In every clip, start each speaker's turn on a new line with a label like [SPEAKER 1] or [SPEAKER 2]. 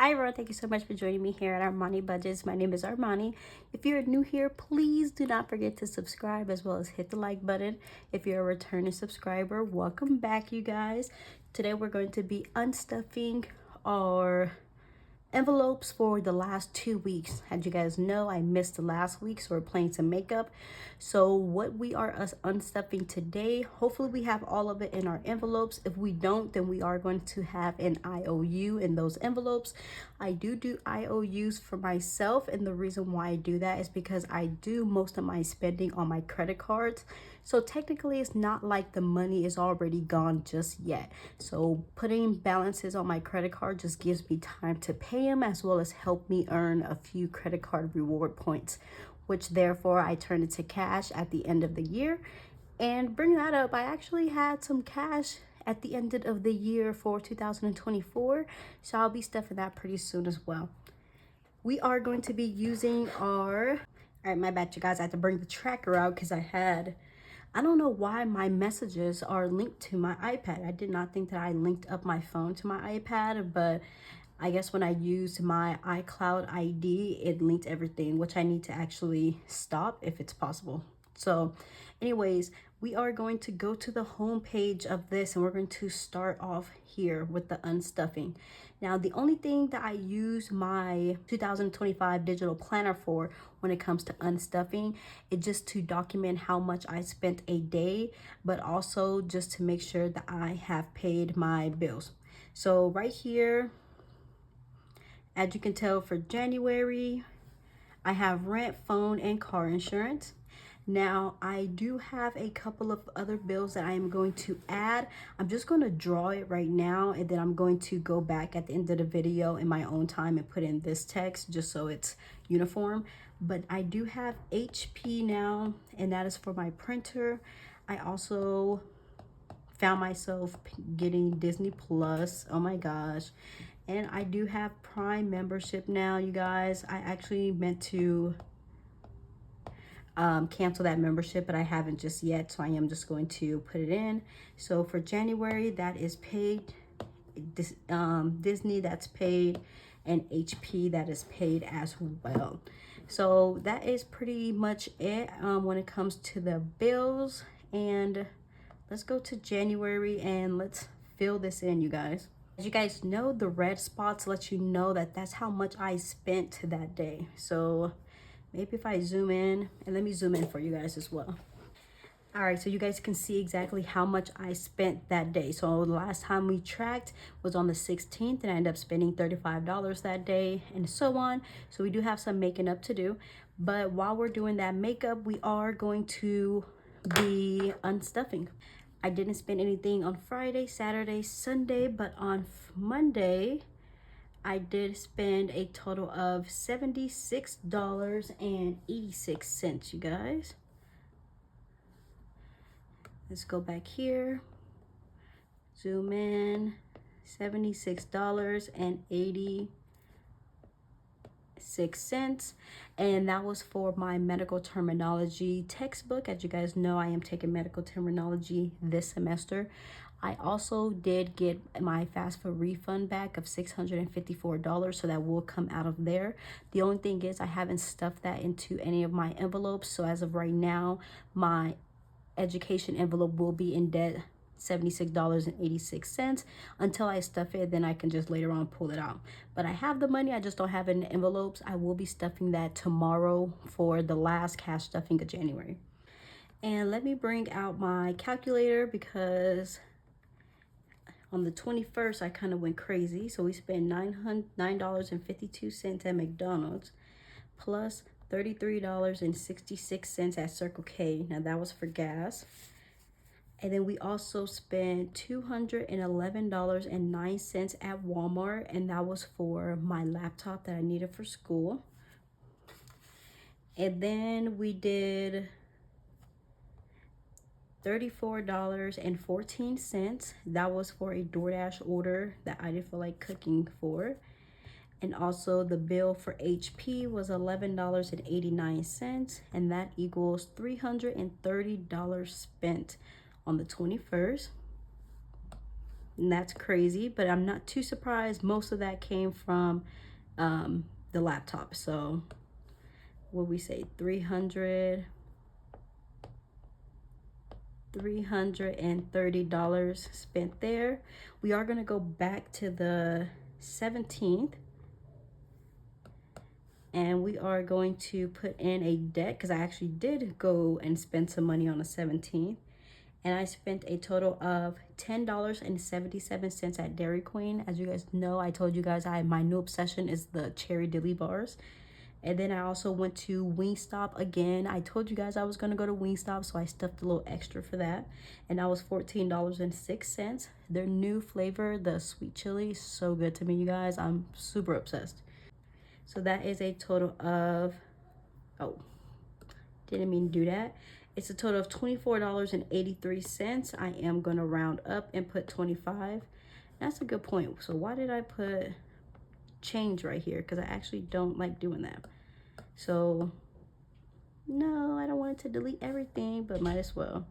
[SPEAKER 1] Hi everyone, thank you so much for joining me here at Armani Budgets. My name is Armani. If you're new here, please do not forget to subscribe as well as hit the like button. If you're a returning subscriber, welcome back you guys. Today we're going to be unstuffing our envelopes for the last 2 weeks. As you guys know, I missed the last week, so we're playing some makeup. So what we are unstuffing today, hopefully we have all of it in our envelopes. If we don't, then we are going to have an IOU in those envelopes. I do IOUs for myself, and the reason why I do that is because I do most of my spending on my credit cards. So technically it's not like the money is already gone just yet. So putting balances on my credit card just gives me time to pay them, as well as help me earn a few credit card reward points, which therefore I turn into cash at the end of the year. And bring that up, I actually had some cash at the end of the year for 2024. So I'll be stuffing that pretty soon as well. We are going to be using our, all right, my bad you guys, I had to bring the tracker out because I don't know why my messages are linked to my iPad. I did not think that I linked up my phone to my iPad, but I guess when I used my iCloud ID, it linked everything, which I need to actually stop if it's possible. So anyways, we are going to go to the home page of this, and we're going to start off here with the unstuffing. Now, the only thing that I use my 2025 digital planner for when it comes to unstuffing is just to document how much I spent a day, but also just to make sure that I have paid my bills. So right here, as you can tell, for January, I have rent, phone, and car insurance. Now, I do have a couple of other bills that I am going to add. I'm just going to draw it right now, and then I'm going to go back at the end of the video in my own time and put in this text just so it's uniform. But I do have HP now, and that is for my printer. I also found myself getting Disney Plus. Oh my gosh. And I do have Prime membership now, you guys. I actually meant to cancel that membership, but I haven't just yet, so I am just going to put it in. So for January, that is paid. Disney, that's paid, and HP, that is paid as well. So that is pretty much it when it comes to the bills. And let's go to January and let's fill this in, you guys. As you guys know, the red spots let you know that that's how much I spent that day. So maybe if I zoom in, and let me zoom in for you guys as well. All right, so you guys can see exactly how much I spent that day. So the last time we tracked was on the 16th, and I ended up spending $35 that day, and so on. So we do have some making up to do. But while we're doing that makeup, we are going to be unstuffing. I didn't spend anything on Friday, Saturday, Sunday, but on Monday, I did spend a total of $76.86, you guys. Let's go back here, zoom in, $76.86. And that was for my medical terminology textbook. As you guys know, I am taking medical terminology this semester. I also did get my FAFSA refund back of $654, so that will come out of there. The only thing is I haven't stuffed that into any of my envelopes, so as of right now, my education envelope will be in debt $76.86 until I stuff it. Then I can just later on pull it out. But I have the money, I just don't have it in envelopes. I will be stuffing that tomorrow for the last cash stuffing of January. And let me bring out my calculator, because on the 21st I kind of went crazy. So we spent $9.52 at McDonald's plus $33.66 at Circle K. Now that was for gas. And then we also spent $211.09 at Walmart, and that was for my laptop that I needed for school. And then we did $34.14. That was for a DoorDash order that I didn't feel like cooking for. And also the bill for HP was $11.89, and that equals $330 spent on the 21st. and that's crazy, but I'm not too surprised. Most of that came from the laptop. So what we say, $330 spent there. We are going to go back to the 17th, and we are going to put in a debt, because I actually did go and spend some money on the 17th, and I spent a total of $10.77 at Dairy Queen. As you guys know, I told you guys my new obsession is the cherry dilly bars. And then I also went to Wingstop again. I told you guys I was gonna go to Wingstop, so I stuffed a little extra for that. And that was $14.06. Their new flavor, the sweet chili, is so good to me, you guys. I'm super obsessed. So that is a total of, oh, didn't mean to do that. It's a total of $24.83. I am gonna round up and put 25. That's a good point. So why did I put change right here? Because I actually don't like doing that. So no, I don't want it to delete everything, but might as well.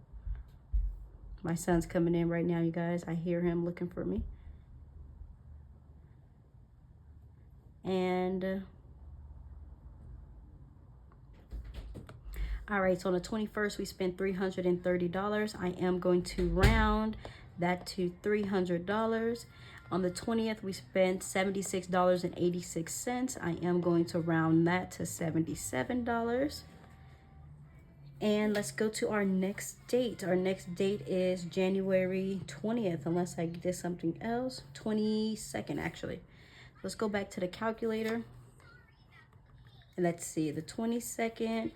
[SPEAKER 1] My son's coming in right now, you guys. I hear him looking for me. And all right, so on the 21st, we spent $330. I am going to round that to $300. On the 20th, we spent $76.86. I am going to round that to $77. And let's go to our next date. Our next date is January 20th, unless I did something else. 22nd, actually. Let's go back to the calculator. And let's see, the 22nd,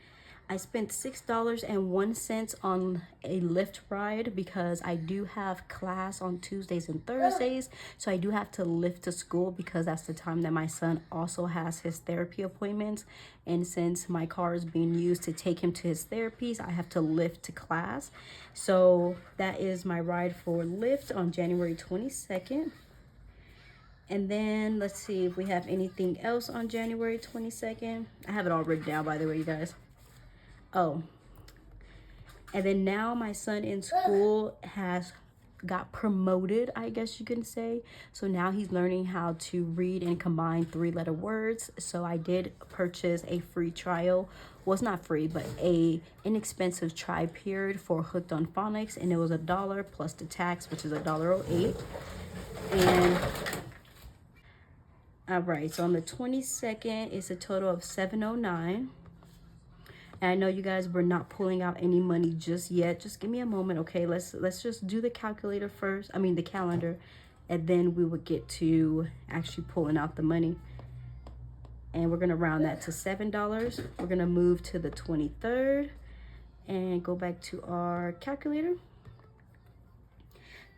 [SPEAKER 1] I spent $6.01 on a Lyft ride because I do have class on Tuesdays and Thursdays. So I do have to Lyft to school because that's the time that my son also has his therapy appointments. And since my car is being used to take him to his therapies, I have to Lyft to class. So that is my ride for Lyft on January 22nd. And then let's see if we have anything else on January 22nd. I have it all written down, by the way, you guys. Oh, and then now my son in school has got promoted, I guess you can say. So now he's learning how to read and combine 3-letter words. So I did purchase a free trial. Well, it's not free, but a inexpensive try period for Hooked on Phonics, and it was $1 plus the tax, which is $1.08. And all right, so on the 22nd, it's a total of $709. And I know you guys were not pulling out any money just yet. Just give me a moment, okay? Let's just do the calculator first. I mean the calendar, and then we will get to actually pulling out the money. And we're gonna round that to $7. We're gonna move to the 23rd and go back to our calculator.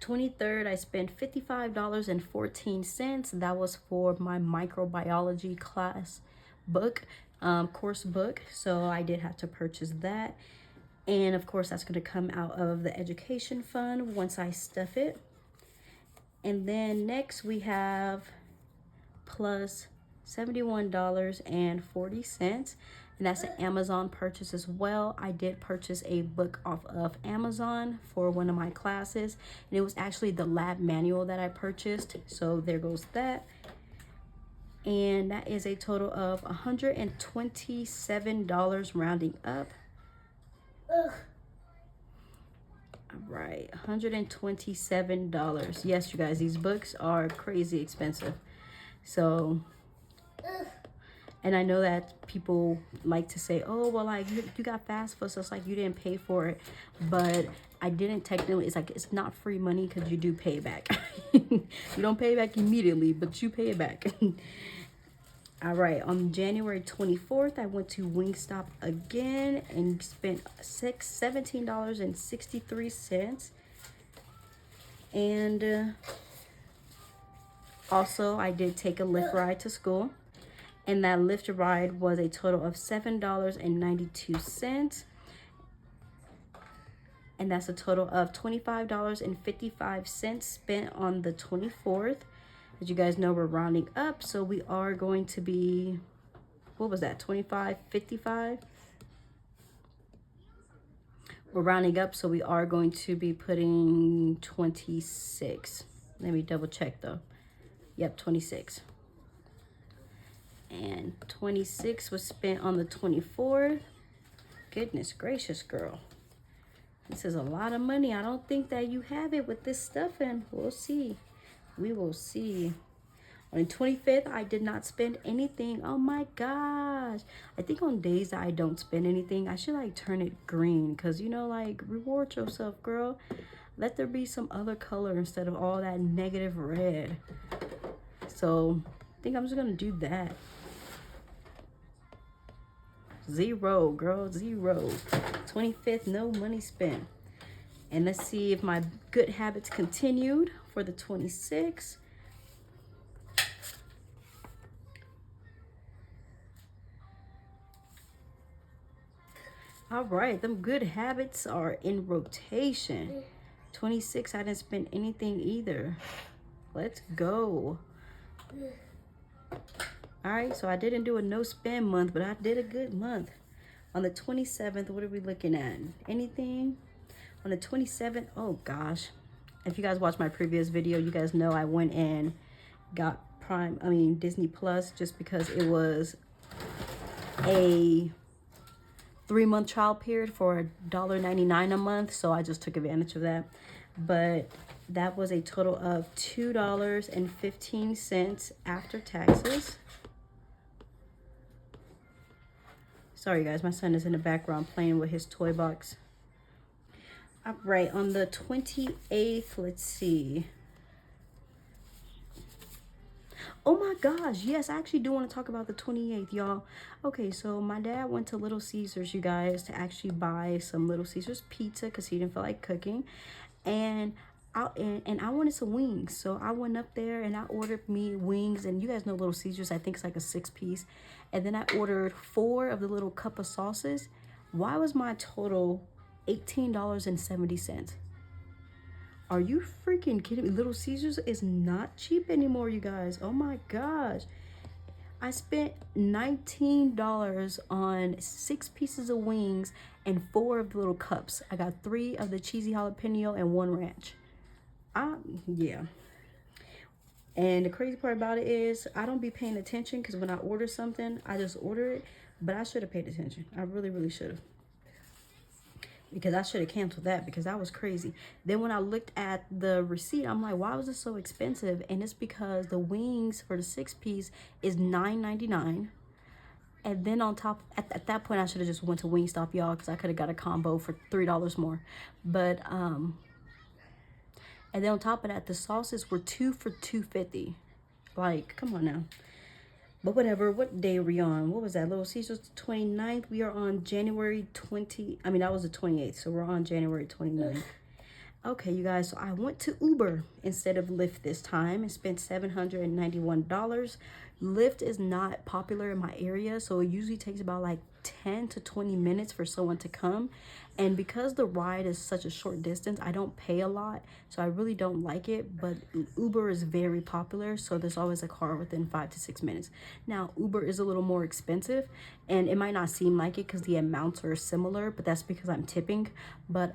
[SPEAKER 1] 23rd, I spent $55.14. That was for my microbiology class book. Course book, so I did have to purchase that, and of course that's going to come out of the education fund once I stuff it. And then next we have plus $71.40, and that's an Amazon purchase as well. I did purchase a book off of Amazon for one of my classes, and it was actually the lab manual that I purchased, so there goes that. And that is a total of $127 rounding up. Ugh. All right, $127. Yes, you guys, these books are crazy expensive. So, and I know that people like to say, oh, well, like you got FAFSA, so it's like you didn't pay for it. But I didn't technically. It's like it's not free money because you do pay it back. You don't pay it back immediately, but you pay it back. All right, on January 24th, I went to Wingstop again and spent $17.63. And also, I did take a Lyft ride to school. And that Lyft ride was a total of $7.92. And that's a total of $25.55 spent on the 24th. As you guys know, we're rounding up, so we are going to be, what was that, $25.55? We're rounding up, so we are going to be putting 26. Let me double check though. Yep, 26. And 26 was spent on the 24th. Goodness gracious, girl. This is a lot of money. I don't think that you have it with this stuff, and we'll see. We will see. On the 25th, I did not spend anything. Oh my gosh. I think on days that I don't spend anything, I should like turn it green. Because, you know, like, reward yourself, girl. Let there be some other color instead of all that negative red. So, I think I'm just going to do that. 0, girl, 0. 25th, no money spent. And let's see if my good habits continued for the 26th. All right, them good habits are in rotation. 26, I didn't spend anything either. Let's go. All right, so I didn't do a no spend month, but I did a good month. On the 27th, what are we looking at? Anything? On the 27th, oh gosh. If you guys watched my previous video, you guys know I went and got Disney Plus just because it was a 3-month trial period for $1.99 a month. So I just took advantage of that. But that was a total of $2.15 after taxes. Sorry guys, my son is in the background playing with his toy box. All right, on the 28th, let's see. Oh my gosh, yes, I actually do want to talk about the 28th, y'all. Okay, so my dad went to Little Caesars, you guys, to actually buy some Little Caesars pizza because he didn't feel like cooking. And I wanted some wings. So I went up there and I ordered me wings. And you guys know Little Caesars, I think it's like a 6-piece. And then I ordered 4 of the little cup of sauces. Why was my total $18.70? Are you freaking kidding me? Little Caesars is not cheap anymore, you guys. Oh my gosh. I spent $19 on 6 pieces of wings and 4 of the little cups. I got 3 of the cheesy jalapeno and 1 ranch. Yeah. And the crazy part about it is I don't be paying attention because when I order something, I just order it. But I should have paid attention. I really, really should have. Because I should have canceled that because that was crazy. Then when I looked at the receipt, I'm like, why was it so expensive? And it's because the wings for the 6-piece is $9.99. And then on top, at that point, I should have just went to Wingstop, y'all, because I could have got a combo for $3 more. But, and then on top of that, the sauces were 2 for $2.50. Like, come on now. But whatever, what day are we on? What was that? Little Caesars, the 29th. We are on January 20. I mean, that was the 28th. So we're on January 29th. Okay, you guys. So I went to Uber instead of Lyft this time and spent $791. Lyft is not popular in my area. So it usually takes about like 10 to 20 minutes for someone to come. And because the ride is such a short distance, I don't pay a lot. So I really don't like it. But Uber is very popular. So there's always a car within 5 to 6 minutes. Now, Uber is a little more expensive. And it might not seem like it because the amounts are similar. But that's because I'm tipping. But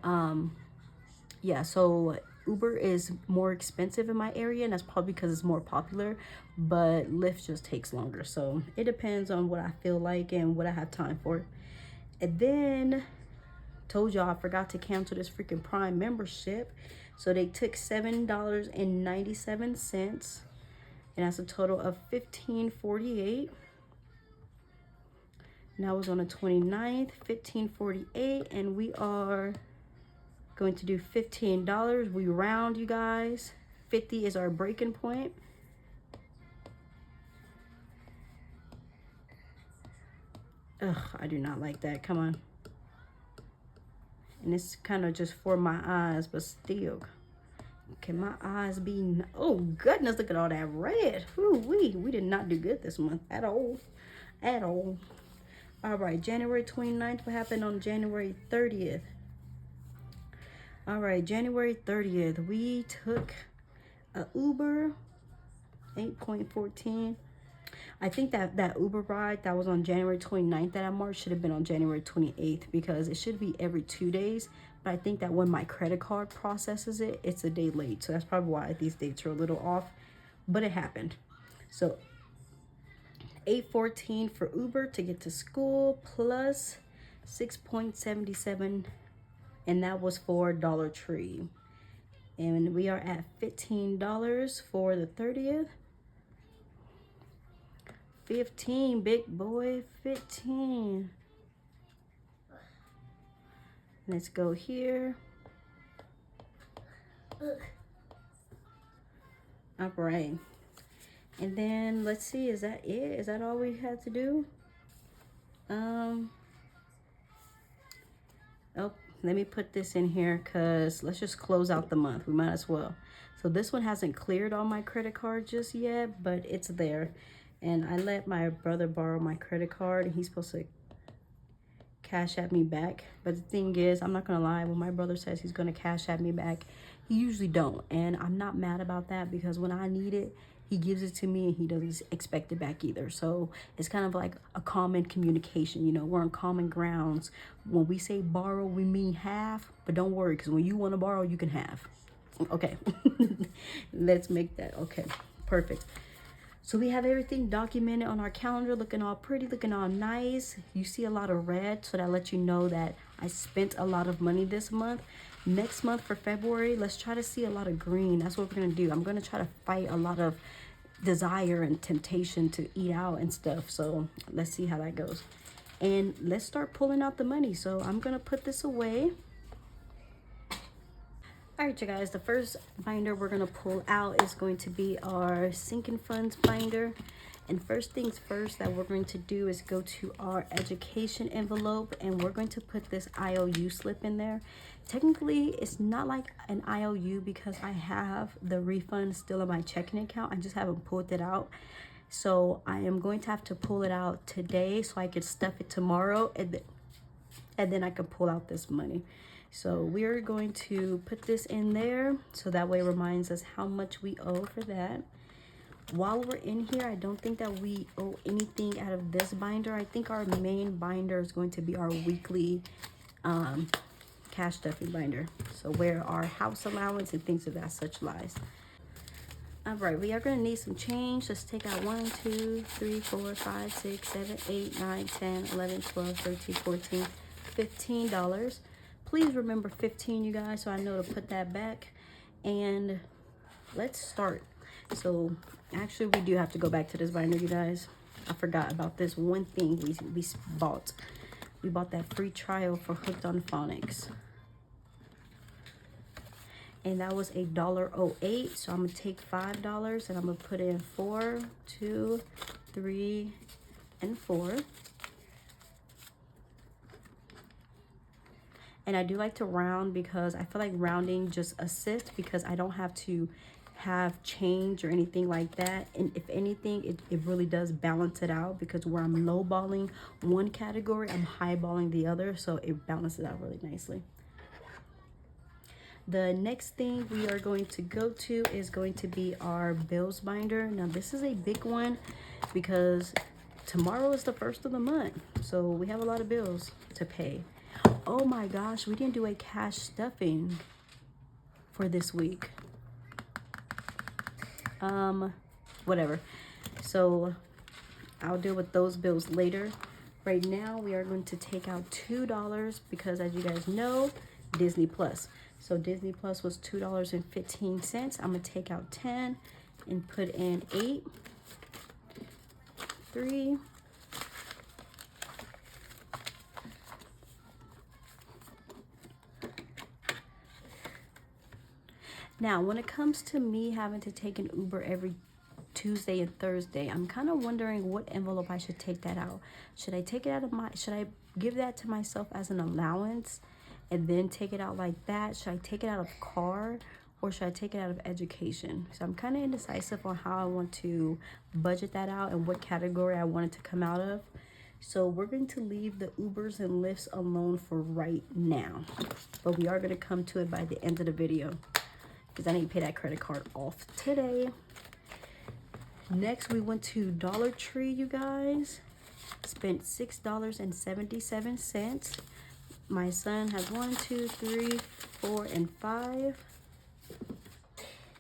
[SPEAKER 1] yeah, so Uber is more expensive in my area. And that's probably because it's more popular. But Lyft just takes longer. So it depends on what I feel like and what I have time for. And then told y'all I forgot to cancel this freaking Prime membership. So they took $7.97. And that's a total of $15.48. And that was on the 29th, $15.48. And we are going to do $15. We round, you guys. 50 is our breaking point. Ugh, I do not like that. Come on. And it's kind of just for my eyes, but still. Can my eyes be... Oh, goodness, look at all that red. Ooh, we did not do good this month at all. At all. All right, January 29th. What happened on January 30th? All right, January 30th. We took a Uber, 8.14. I think that Uber ride that was on January 29th that I marked should have been on January 28th because it should be every 2 days, But I think that when my credit card processes it, it's a day late. So that's probably why these dates are a little off, but it happened. So $8.14 for Uber to get to school plus 6.77, and that was for Dollar Tree. And we are at $15 for the 30th. 15, big boy, 15. Let's go here. All right. And then let's see, is that it? Is that all we had to do? Oh, let me put this in here because let's just close out the month. We might as well. So this one hasn't cleared on my credit card just yet, but it's there. And I let my brother borrow my credit card, and he's supposed to cash at me back. But the thing is, I'm not gonna lie, when my brother says he's gonna cash at me back, he usually don't. And I'm not mad about that because when I need it, he gives it to me and he doesn't expect it back either. So it's kind of like a common communication, you know, we're on common grounds. When we say borrow, we mean half, but don't worry, because when you want to borrow, you can have. Okay. Let's make that okay. Perfect. So we have everything documented on our calendar, looking all pretty, looking all nice. You see a lot of red, so that lets you know that I spent a lot of money this month. Next month for February, let's try to see a lot of green. That's what we're gonna do. I'm gonna try to fight a lot of desire and temptation to eat out and stuff. So let's see how that goes. And let's start pulling out the money. So I'm gonna put this away. All right, you guys, the first binder we're gonna pull out is going to be our sinking funds binder. And first things first that we're going to do is go to our education envelope, and we're going to put this IOU slip in there. Technically, it's not like an IOU because I have the refund still in my checking account. I just haven't pulled it out. So I am going to have to pull it out today so I could stuff it tomorrow, and then I can pull out this money. So we're going to put this in there so that way it reminds us how much we owe for that. While we're in here, I don't think that we owe anything out of this binder. I think our main binder is going to be our weekly cash stuffing binder. So where our house allowance and things of that such lies. All right, we are going to need some change. Let's take out 1, 2, 3, 4, 5, 6, 7, 8, 9, 10, 11, 12, 13, 14, $15. Please remember 15, you guys, so I know to put that back. And let's start. So actually, we do have to go back to this binder, you guys. I forgot about this one thing we bought. We bought that free trial for Hooked on Phonics. And that was $1.08. So I'm gonna take $5 and I'm gonna put in 4, 2, 3, and 4. And I do like to round because I feel like rounding just assists because I don't have to have change or anything like that. And if anything, it really does balance it out because where I'm lowballing one category, I'm highballing the other. So it balances out really nicely. The next thing we are going to go to is going to be our bills binder. Now this is a big one because tomorrow is the first of the month. So we have a lot of bills to pay. Oh my gosh, we didn't do a cash stuffing for this week. Whatever. So I'll deal with those bills later. Right now, we are going to take out $2 because as you guys know, Disney Plus. So Disney Plus was $2.15. I'm gonna take out 10 and put in 8, 3, now, when it comes to me having to take an Uber every Tuesday and Thursday, I'm kind of wondering what envelope I should take that out. Should I take it out of should I give that to myself as an allowance and then take it out like that? Should I take it out of car or should I take it out of education? So I'm kind of indecisive on how I want to budget that out and what category I want it to come out of. So we're going to leave the Ubers and Lyfts alone for right now, but we are going to come to it by the end of the video, because I need to pay that credit card off today. Next, we went to Dollar Tree, you guys. Spent $6.77. my son has 1, 2, 3, 4, and 5.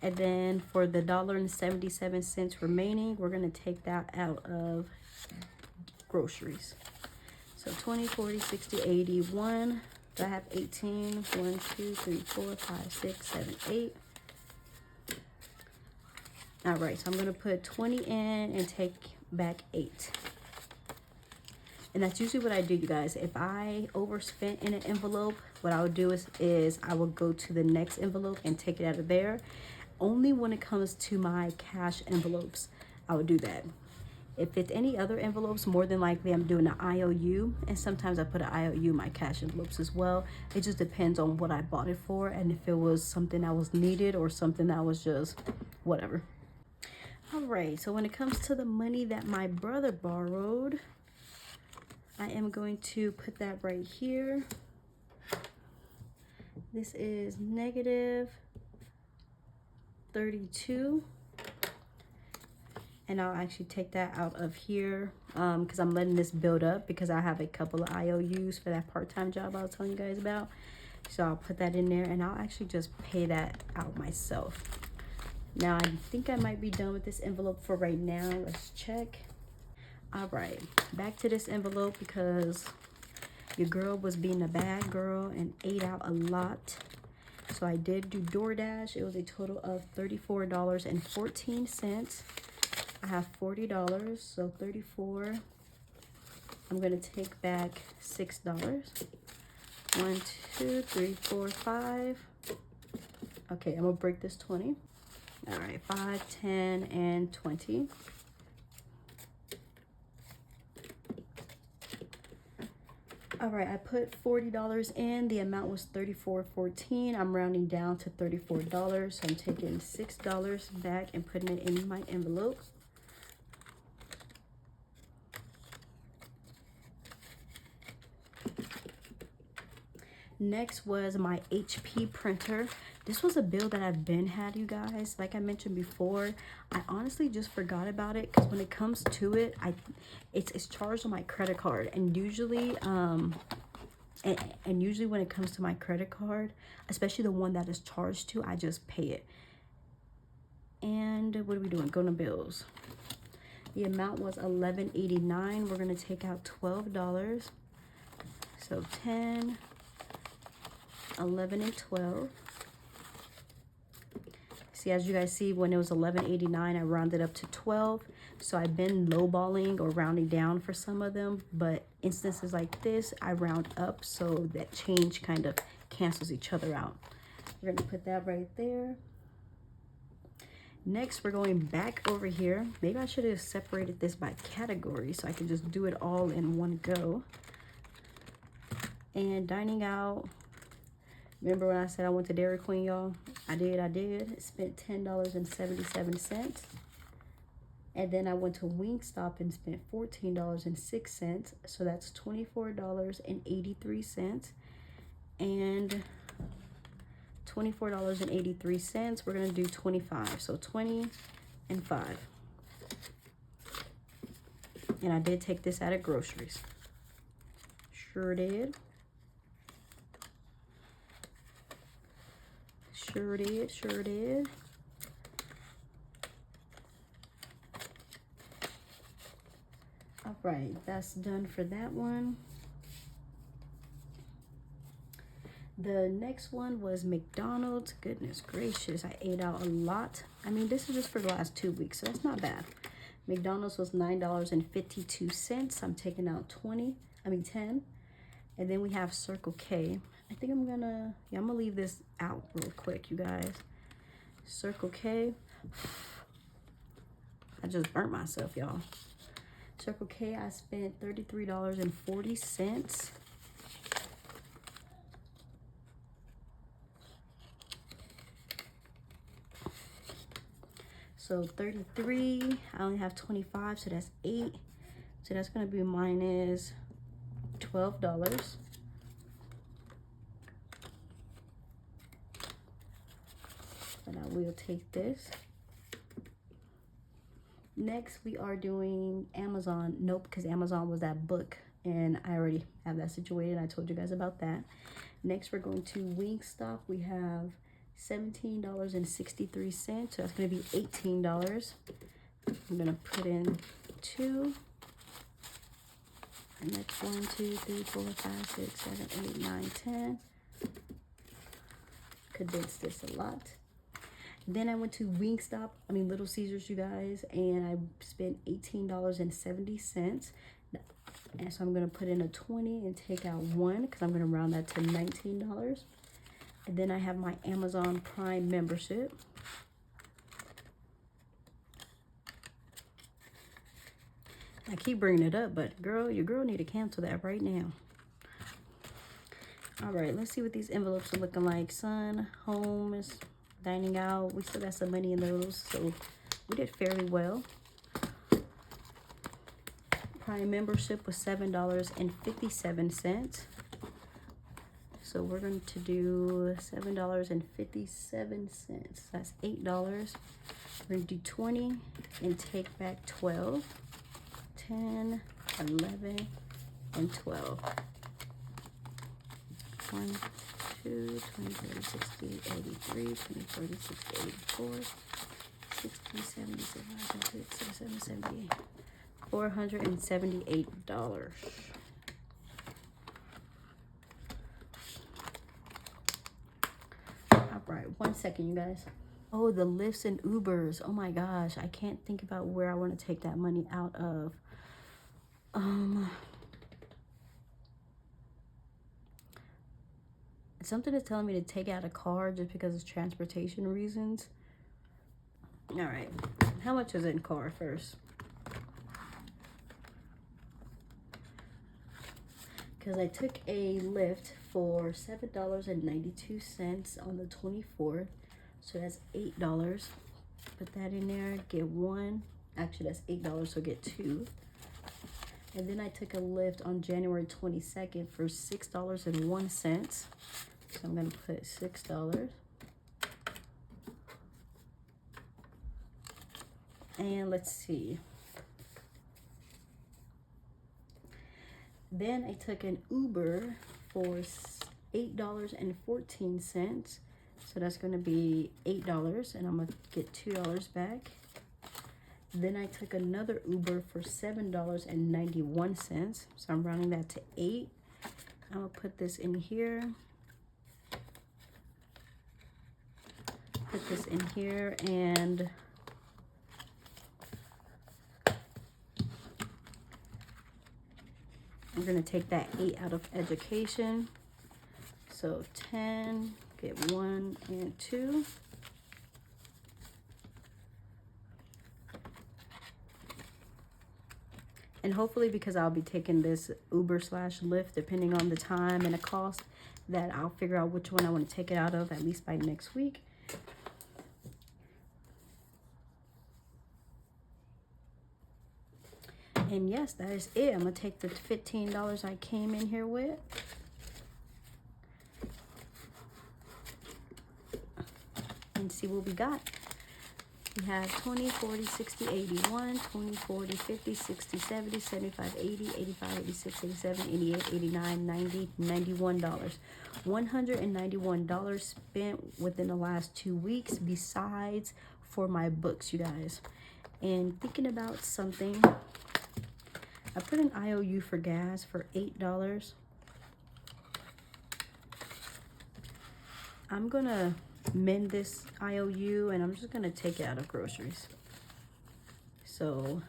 [SPEAKER 1] And then for the $1.77 remaining, we're gonna take that out of groceries. So 20, 40, 60, 80, 1. I have 18. 1, 2, 3, 4, 5, 6, 7, 8. All right, so I'm gonna put 20 in and take back 8. And that's usually what I do, you guys. If I overspent in an envelope, what I would do is I will go to the next envelope and take it out of there. Only when it comes to my cash envelopes, I would do that. If it's any other envelopes, more than likely I'm doing an IOU, and sometimes I put an IOU in my cash envelopes as well. It just depends on what I bought it for and if it was something that was needed or something that was just whatever. All right, so when it comes to the money that my brother borrowed, I am going to put that right here. This is negative 32. And I'll actually take that out of here because I'm letting this build up because I have a couple of IOUs for that part-time job I was telling you guys about. So I'll put that in there and I'll actually just pay that out myself. Now I think I might be done with this envelope for right now. Let's check. All right, back to this envelope because your girl was being a bad girl and ate out a lot. So I did do DoorDash. It was a total of $34.14. I have $40, so 34. I'm gonna take back $6. 1, 2, 3, 4, 5. Okay, I'm gonna break this 20. All right, 5, 10, and 20. All right, I put $40 in. The amount was $34.14. I'm rounding down to $34, so I'm taking $6 back and putting it in my envelope. Next was my HP printer. This was a bill that I've been had, you guys. Like I mentioned before, I honestly just forgot about it because when it comes to it, it's charged on my credit card, and usually usually when it comes to my credit card, especially the one that is charged to, I just pay it. And what are we doing? Go to bills. The amount was $11.89. We're gonna take out $12. So 10, 11, and 12. See, as you guys see, when it was $11.89, I rounded up to 12. So I've been lowballing or rounding down for some of them, but instances like this, I round up so that change kind of cancels each other out. We're gonna put that right there. Next, we're going back over here. Maybe I should have separated this by category so I can just do it all in one go. And dining out. Remember when I said I went to Dairy Queen, y'all? I did. Spent $10.77. And then I went to Wingstop and spent $14.06. So that's $24.83. And $24.83. We're gonna do 25. So 20 and 5. And I did take this out of groceries. Sure did. Sure did. All right, that's done for that one. The next one was McDonald's. Goodness gracious, I ate out a lot. I mean, this is just for the last 2 weeks, so that's not bad. McDonald's was $9.52. I'm taking out 10. And then we have Circle K. I think I'm gonna leave this out real quick, you guys. Circle K. I just burnt myself, y'all. Circle K, I spent $33.40. So 33, I only have 25, so that's 8. So that's gonna be minus $12. But I will take this. Next, we are doing Amazon. Nope, because Amazon was that book and I already have that situated. I told you guys about that. Next, we're going to Wingstop. We have $17.63, so that's going to be $18. I'm going to put in 2. And that's 1, 2, 3, 4, 5, 6, 7, 8, 9, 10. Condensed this a lot. Then I went to Little Caesars, you guys, and I spent $18.70. And so I'm going to put in a 20 and take out 1 because I'm going to round that to $19. And then I have my Amazon Prime membership. I keep bringing it up, but girl, your girl need to cancel that right now. All right, let's see what these envelopes are looking like. Sun, homes, dining out. We still got some money in those, so we did fairly well. Prime membership was $7.57. So we're going to do $7.57. That's $8. We're going to do 20 and take back 12. 10, 11, and 12. 1, 2, 20, 30, 60, 83, 20, 40, 60, 84, 60, 70, 75, 77, 78. $478. All right, 1 second, you guys. Oh, the Lyfts and Ubers. Oh my gosh, I can't think about where I want to take that money out of. Something is telling me to take out a car just because of transportation reasons. All right, how much is it in car first? Because I took a Lyft for $7.92 on the 24th. So that's $8. Put that in there, get 1. Actually, that's $8, so get 2. And then I took a Lyft on January 22nd for $6.01. So I'm going to put $6. And let's see. Then I took an Uber for $8.14. So that's going to be $8, and I'm going to get $2 back. Then I took another Uber for $7.91. So I'm rounding that to 8. I'm going to put this in here. Put this in here, and I'm going to take that 8 out of education. So 10, get 1 and 2. And hopefully, because I'll be taking this Uber/Lyft, depending on the time and the cost, that I'll figure out which one I want to take it out of, at least by next week. And yes, that is it. I'm going to take the $15 I came in here with. And see what we got. We have 20, 40, 60, 81, 20, 40, 50, 60, 70, 75, 80, 85, 86, 87, 88, 89, 90, $91. $191 spent within the last 2 weeks, besides for my books, you guys. And thinking about something, I put an IOU for gas for $8. I'm gonna mend this IOU, and I'm just gonna take it out of groceries. So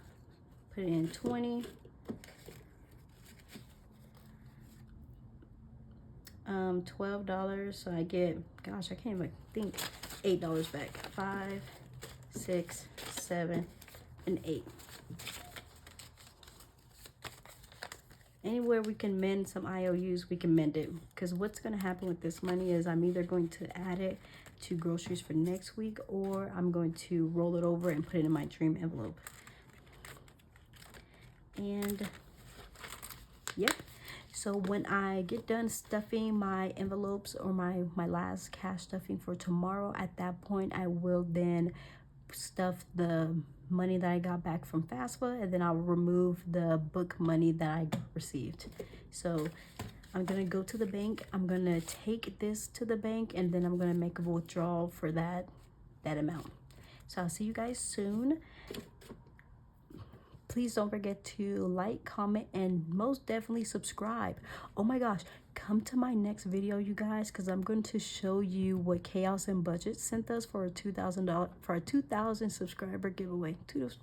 [SPEAKER 1] put it in 20. $12, so I get, gosh, I can't even think, $8 back. 5, 6, 7, and 8. Anywhere we can mend some IOUs, we can mend it, because what's going to happen with this money is I'm either going to add it to groceries for next week, or I'm going to roll it over and put it in my dream envelope. And yep, so when I get done stuffing my envelopes, or my last cash stuffing for tomorrow, at that point I will then stuff the money that I got back from FAFSA, and then I'll remove the book money that I received. So I'm gonna go to the bank, I'm gonna take this to the bank, and then I'm gonna make a withdrawal for that amount. So I'll see you guys soon. Please don't forget to like, comment, and most definitely subscribe. Oh my gosh, come to my next video, you guys, because I'm going to show you what Chaos and Budget sent us for a $2,000 for a 2,000 subscriber giveaway. Toodles.